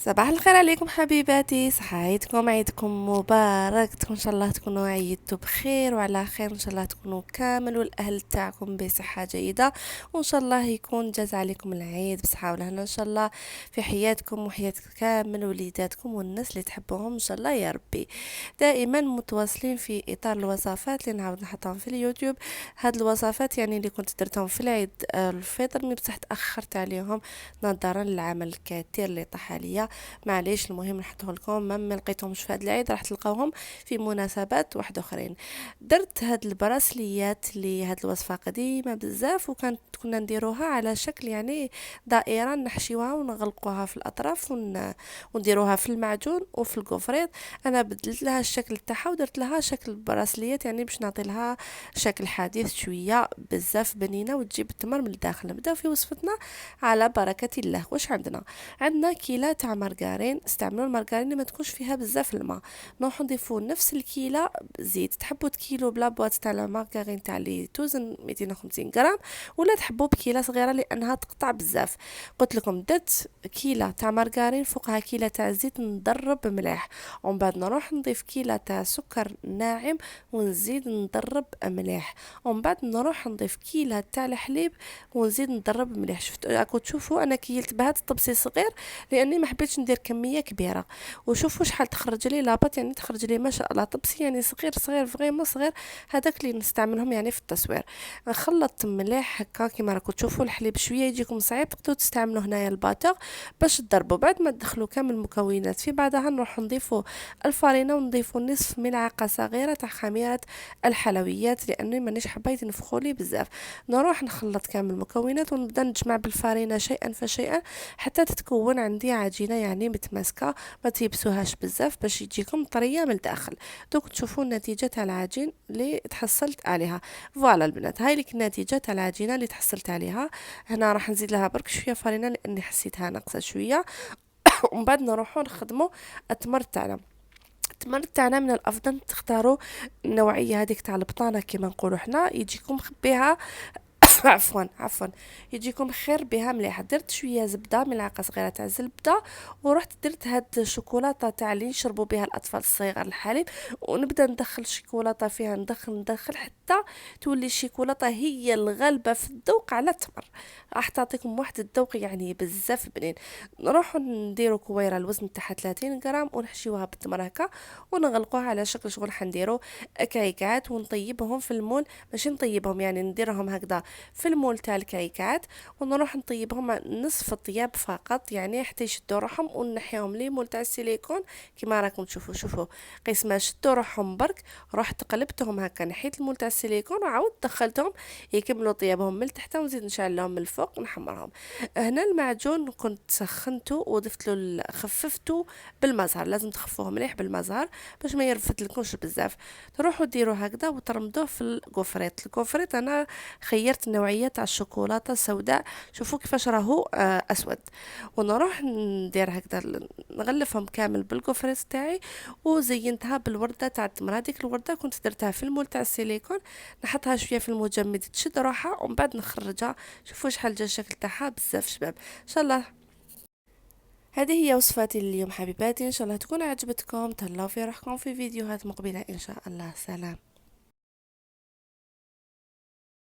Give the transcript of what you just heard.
صباح الخير عليكم حبيباتي، صحايتكم عيدكم مبارك. ان شاء الله تكونوا عيدتوا بخير وعلى خير، ان شاء الله تكونوا كامل والاهل تاعكم بصحه جيده، وان شاء الله يكون جاز عليكم العيد بصحه والهنا ان شاء الله في حياتكم وحياة كامل وليداتكم والناس اللي تحبوهم ان شاء الله يا ربي. دائما متواصلين في اطار الوصفات اللي نعاود نحطهم في اليوتيوب. هاد الوصفات يعني اللي كنت درتهم في العيد الفطر مي بصح تاخرت عليهم نظرا للعمل الكثير اللي طاح عليا. معليش، المهم نحطه لكم، ما لقيتهمش في هذا العيد راح تلقاوهم في مناسبات واحد اخرين. درت هاد البراسليات اللي هاد الوصفه قديمه بزاف، وكانت كنا نديروها على شكل يعني دائره، نحشيوها ونغلقوها في الاطراف ونديروها في المعجون وفي الكوفريط. انا بدلت لها الشكل تاعها ودرت لها شكل براسليات، يعني باش نعطي لها شكل حديث شويه بزاف بنينه وتجيب التمر من الداخل. نبداو في وصفتنا على بركه الله. واش عندنا كيلة تاع مارغرين. استعملوا المارغرين اللي ما تكونش فيها بزاف الماء. نروحو نضيفو نفس الكيلة زيت. تحبوا تكيلو بلا بواط تاع المارغرين تاع اللي توزن 250 غرام، ولا تحبوا بكيلة صغيرة لانها تقطع بزاف. قلت لكم درت كيلة تاع مارغرين فوقها كيلة تاع زيت نضرب مليح، ومن بعد نروح نضيف كيلة تاع سكر ناعم ونزيد نضرب مليح، ومن بعد نروح نضيف كيلة تاع الحليب ونزيد نضرب مليح. شفت راكو تشوفوا انا كيلت بهذا الطبسي صغير لاني ما حبيتش ندير كميه كبيره. وشوفوا شحال تخرج لي لاباط، يعني تخرج لي ما شاء الله طبسي يعني صغير صغير فريمون صغير. هذاك اللي نستعملهم يعني في التصوير. نخلط مليح هكا كيما راكم تشوفوا. الحليب شويه يجيكم صعيب، تقدروا تستعملوا هنايا الباتور باش تضربوا. بعد ما تدخلوا كامل المكونات في بعضها نروح نضيفوا الفرينه ونضيفوا نصف ملعقه صغيره تاع خميره الحلويات لاني مانيش حابه ينفخوا لي بزاف. نروح نخلط كامل المكونات ونبدا نجمع بالفرينه شيئا فشيئا حتى تتكون عندي عجينه يعني متماسكه، ما تيبسوهاش بزاف باش يجيكم طريه من الداخل. دوك تشوفوا النتيجه تاع العجين اللي تحصلت عليها. فوالا البنات، هاي لك النتيجه تاع العجينه اللي تحصلت عليها. هنا راح نزيد لها برك شويه فرينه لاني حسيتها ناقصه شويه. ومن بعد نروحوا نخدموا التمر تاعنا. التمر تاعنا من الافضل تختاروا النوعيه هذيك تاع البطانه كما نقولوا حنا، يجيكم خبيها عفوا يجيكم خير بها مليحه. درت شويه زبده، ملعقه صغيره تاع زبده، ورحت درت هاد الشوكولاته تاع اللي يشربوا بها الاطفال الصغار الحليب، ونبدا ندخل الشوكولاته فيها، ندخل حتى تولي الشوكولاته هي الغالبه في الذوق على التمر. راح تعطيكم واحد الذوق يعني بزاف بنين. نروحوا نديروا كويره الوزن تاعها 30 غرام ونحشيوها بالتمر هكا ونغلقوها على شكل شغل حنديروا كعكات ونطيبهم في المول. ماشي نطيبهم يعني نديرهم هكذا في المول تاع الكعكات، ونروح نطيبهم نصف الطياب فقط يعني حتى يشدوا روحهم، ونحيهم لي مول تاع السيليكون كيما راكم تشوفوا. شوفوا قيس ما شدوا روحهم برك رحت قلبتهم هكا، نحيت المول تاع السيليكون وعاود دخلتهم يكملوا طيابهم من تحت، ونزيد نشعل لهم من الفوق نحمرهم. هنا المعجون كنت سخنته وضفت له خففته بالمزهر، لازم تخفوه مليح بالمزهر باش ما يرفد لكمش بزاف. تروحوا ديروا هكذا وترمدوه في الكوفريت انا خيرت النوعيه تاع الشوكولاته السوداء. شوفوا كيفاش راهو اسود. ونروح ندير هكذا نغلفهم كامل بالكوفريت تاعي، وزينتها بالورده تاع التمر. هذيك الورده كنت درتها في المول تاع السيليكون، نحطها شويه في المجمد تشد روحها ومن بعد نخرجها. شوفوا شحال جا الشكل تاعها بزاف شباب ان شاء الله. هذه هي وصفاتي اليوم حبيباتي، ان شاء الله تكون عجبتكم. تهلاو في روحكم في فيديوهات مقبله ان شاء الله. سلام.